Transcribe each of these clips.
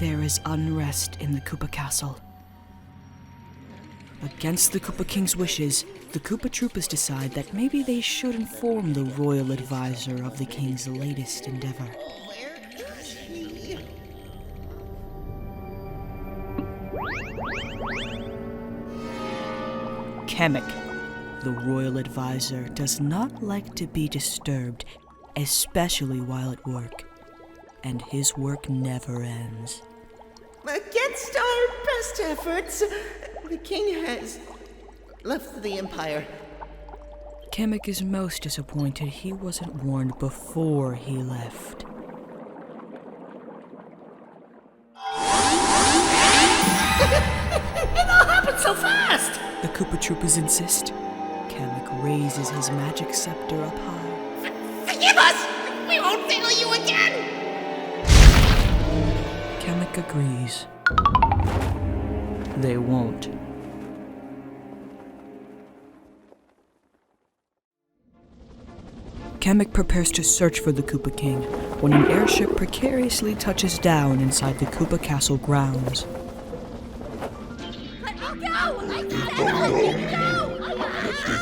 There is unrest in the Koopa Castle. Against the Koopa King's wishes, the Koopa Troopers decide that maybe they should inform the royal advisor of the king's latest endeavor. Where is he? Kamek, the royal advisor, does not like to be disturbed, especially while at work. And his work never ends. Against our best efforts, the king has left the Empire. Kamek is most disappointed he wasn't warned before he left. It all happened so fast! The Koopa Troopers insist. Kamek raises his magic scepter up high. Forgive us! We won't fail you again! Kamek agrees. They won't. Kamek prepares to search for the Koopa King when an airship precariously touches down inside the Koopa Castle grounds. Let me go! I said let me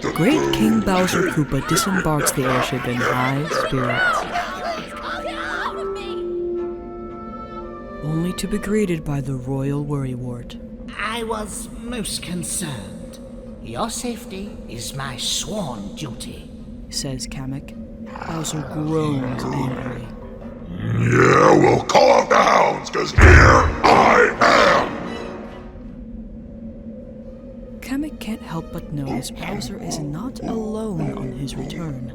go! Great King Bowser Koopa disembarks the airship in high spirits, only to be greeted by the royal worrywart. I was most concerned. Your safety is my sworn duty, says Kamek. Bowser groans angrily. Yeah, we'll call out the hounds, 'cause here I am! Kamek can't help but notice Bowser is not alone on his return.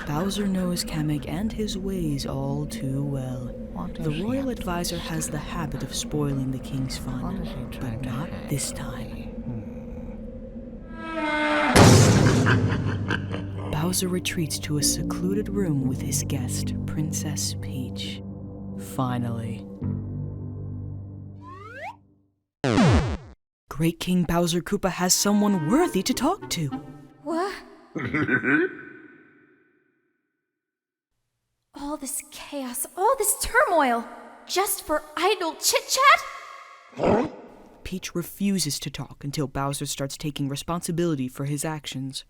Bowser knows Kamek and his ways all too well. The royal advisor has the habit of spoiling the king's fun, but not this time. Bowser retreats to a secluded room with his guest, Princess Peach. Finally. Great King Bowser Koopa has someone worthy to talk to. What? All this chaos, all this turmoil, just for idle chit-chat? Peach refuses to talk until Bowser starts taking responsibility for his actions.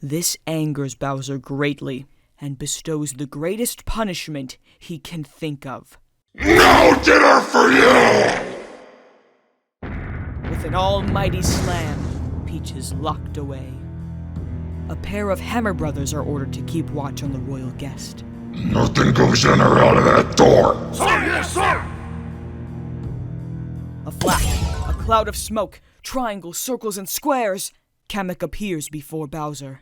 This angers Bowser greatly and bestows the greatest punishment he can think of. No dinner for you! With an almighty slam, Peach is locked away. A pair of Hammer Brothers are ordered to keep watch on the royal guest. Nothing goes in or out of that door! Sir, yes, sir! A flash, a cloud of smoke, triangles, circles, and squares. Kamek appears before Bowser.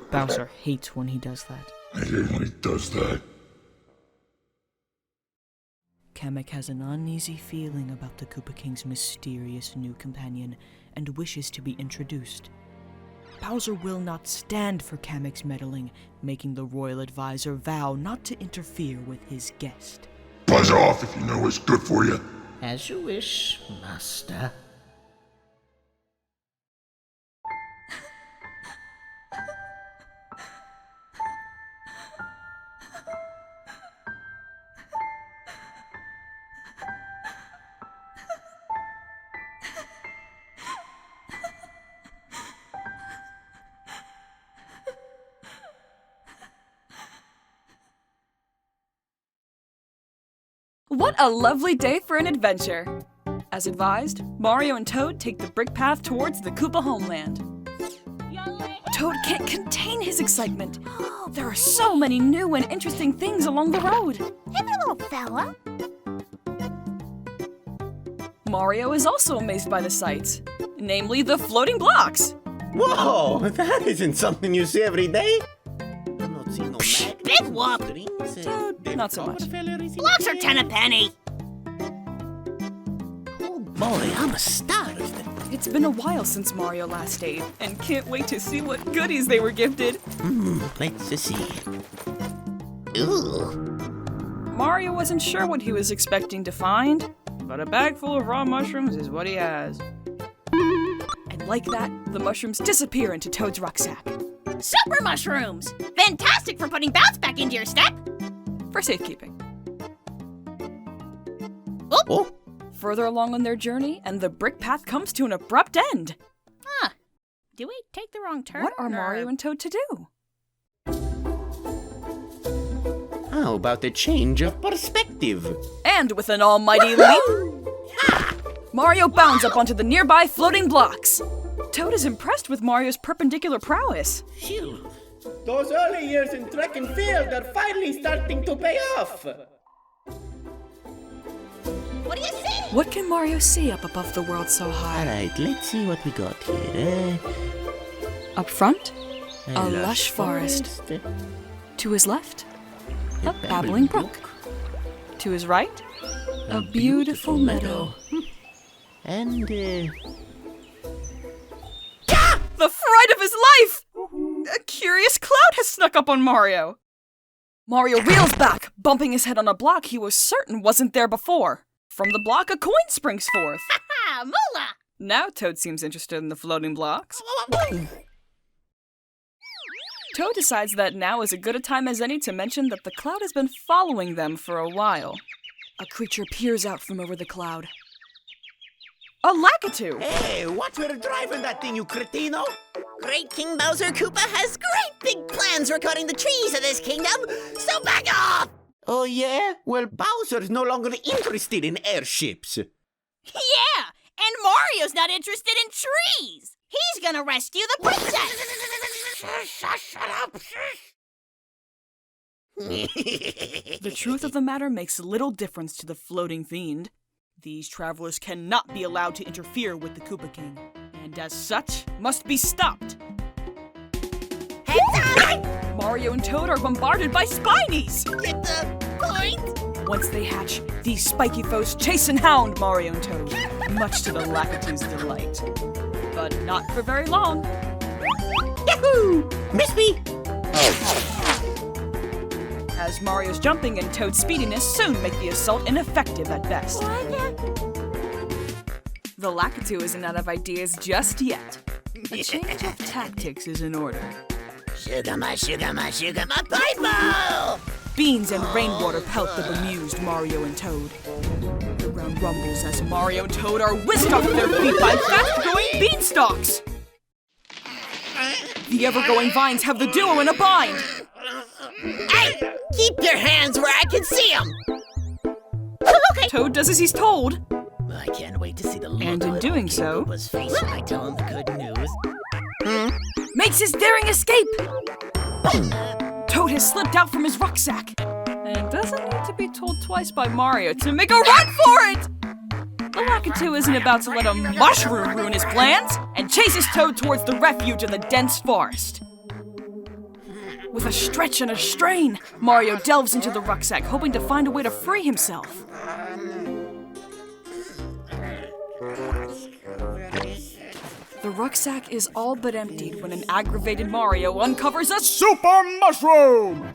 Bowser hates when he does that. I hate when he does that. Kamek has an uneasy feeling about the Koopa King's mysterious new companion and wishes to be introduced. Bowser will not stand for Kamek's meddling, making the royal advisor vow not to interfere with his guest. Buzz off if you know what's good for you. As you wish, master. What a lovely day for an adventure! As advised, Mario and Toad take the brick path towards the Koopa Homeland. Toad can't contain his excitement. There are so many new and interesting things along the road. Hey there, little fella. Mario is also amazed by the sights, namely the floating blocks. Whoa, that isn't something you see every day. I'm not seeing no Big whoop! Toad, not so much. Blocks are 10 a penny! Oh boy, I'm a star. It's been a while since Mario last ate, and can't wait to see what goodies they were gifted. Let's see. Ooh. Mario wasn't sure what he was expecting to find, but a bag full of raw mushrooms is what he has. And like that, the mushrooms disappear into Toad's rucksack. Super mushrooms! Fantastic for putting bounce back into your step! For safekeeping. Oh, Further along on their journey, and the brick path comes to an abrupt end. Do we take the wrong turn? What are Mario and Toad to do? how about a change of perspective? And with an almighty leap, Mario bounds up onto the nearby floating blocks. Toad is impressed with Mario's perpendicular prowess. Phew. Those early years in track and field are finally starting to pay off. What do you see? What can Mario see up above the world so high? Alright, let's see what we got here. Up front, a lush forest. To his left, a babbling brook. To his right, a beautiful meadow. And, The fright of his life! A curious cloud has snuck up on Mario. Mario reels back, bumping his head on a block he was certain wasn't there before. From the block, a coin springs forth. Ha! Moolah! Now Toad seems interested in the floating blocks. Toad decides that now is as good a time as any to mention that the cloud has been following them for a while. A creature peers out from over the cloud. A Lakitu! hey, watch where you're driving that thing, you cretino! Great King Bowser Koopa has great big plans for cutting the trees of this kingdom, so back off! Oh yeah? Well, Bowser's no longer interested in airships. Yeah! And Mario's not interested in trees! He's gonna rescue the princess! Shut up! The truth of the matter makes little difference to the floating fiend. These travelers cannot be allowed to interfere with the Koopa King, and as such, must be stopped. Mario and Toad are bombarded by spinies! Get the point? Once they hatch, these spiky foes chase and hound Mario and Toad, much to the Lakitu's delight. But not for very long. Yahoo! Miss me! As Mario's jumping and Toad's speediness soon make the assault ineffective at best. The Lakitu isn't out of ideas just yet. A change of tactics is in order. Sugar my pineapple! Beans and rainwater pelt the bemused Mario and Toad. The ground rumbles as Mario and Toad are whisked off their feet by fast-growing beanstalks. The ever-going vines have the duo in a bind. Hey! Keep your hands where I can see them! Okay. Toad does as he's told, I can't wait to see the look and in doing so, Koopa's face when I tell him the good news. makes his daring escape. Toad has slipped out from his rucksack and doesn't need to be told twice by Mario to make a run for it. The Lakitu isn't about to let a mushroom ruin his plans and chases Toad towards the refuge in the dense forest. With a stretch and a strain, Mario delves into the rucksack, hoping to find a way to free himself. The rucksack is all but emptied when an aggravated Mario uncovers a super mushroom!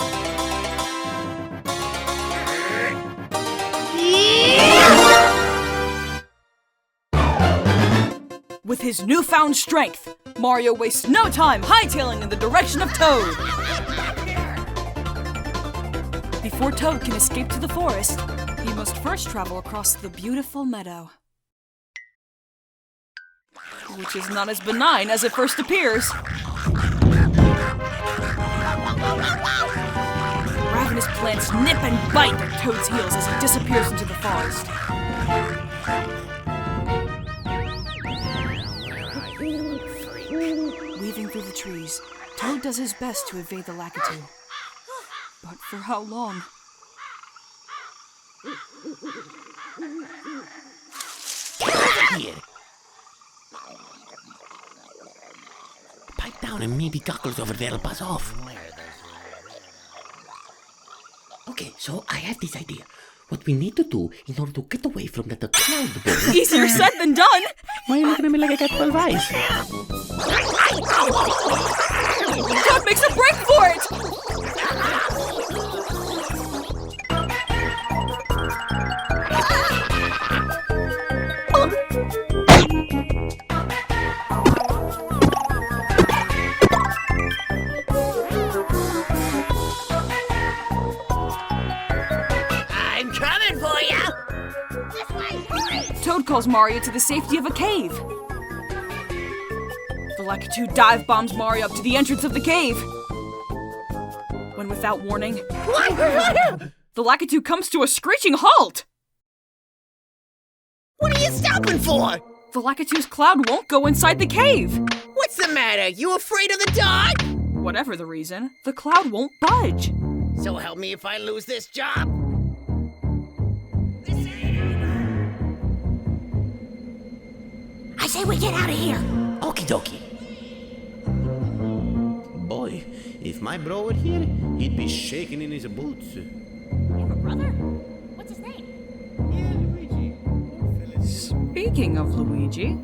With his newfound strength, Mario wastes no time hightailing in the direction of Toad. Before Toad can escape to the forest, he must first travel across the beautiful meadow. Which is not as benign as it first appears. Ravenous plants nip and bite at Toad's heels as he disappears into the forest. Weaving through the trees, Toad does his best to evade the Lakitu. But for how long? Here. Pipe down and maybe goggles over there will buzz off. Okay, so I have this idea. What we need to do in order to get away from that cloud ball. Easier said than done! Why are you looking at me like I got 12 eyes? Toad makes a break for it! catapults Mario to the safety of a cave. The Lakitu dive bombs Mario up to the entrance of the cave. When without warning, the Lakitu comes to a screeching halt. What are you stopping for? The Lakitu's cloud won't go inside the cave. What's the matter? You afraid of the dark? Whatever the reason, the cloud won't budge. So help me if I lose this job. I say we get out of here. Okie dokie. Boy, if my bro were here, he'd be shaking in his boots. You have a brother? What's his name? Speaking of Luigi,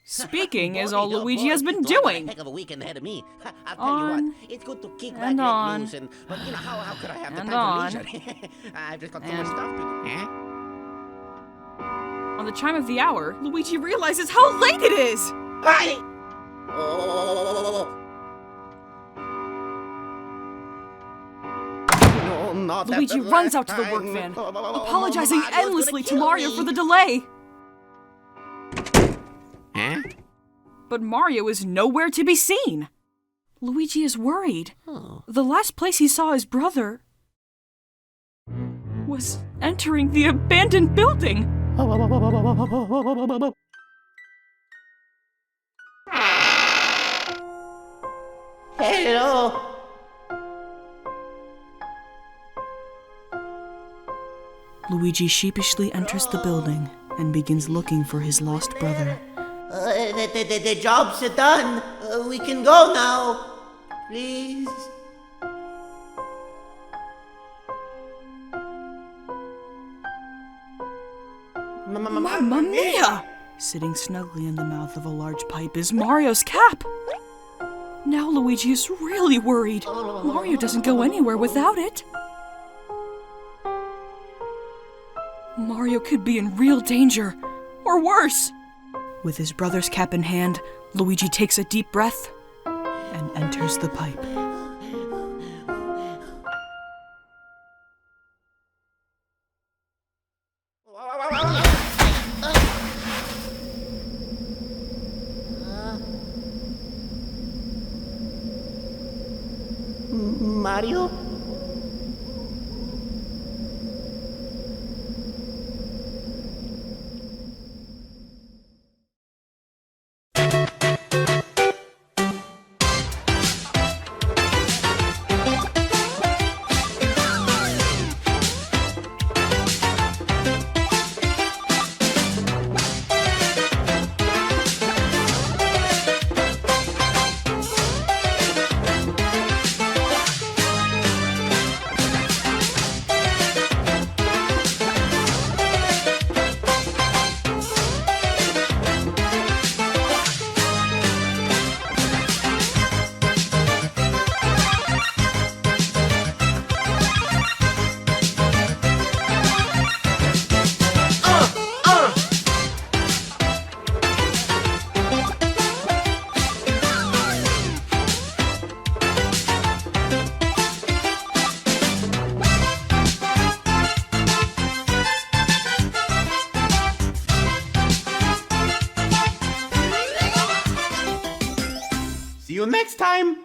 speaking is all Luigi has been doing. Heck of a weekend ahead of me. I'll tell you what, it's good to kick back and and on. loose, but you know how could I have the And time for leisure? I've just got so much And- stuff to do. Huh? On the chime of the hour, Luigi realizes how late it is. Hey! Oh. No, not at Luigi the runs last out to the work time. van, Oh, apologizing Mario's gonna endlessly to kill Mario me. for the delay. Huh? But Mario is nowhere to be seen. Luigi is worried. Oh. The last place he saw his brother was entering the abandoned building. Hello. Luigi sheepishly enters the building and begins looking for his lost brother. The job's done. We can go now. Please. Mamma mia! Sitting snugly in the mouth of a large pipe is Is Mario's cap. Now Luigi is really worried. Mario doesn't go anywhere without it. Mario could be in real danger, or worse. With his brother's cap in hand, Luigi takes a deep breath and enters the pipe. Mario? See you next time!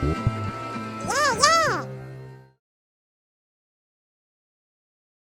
Bye.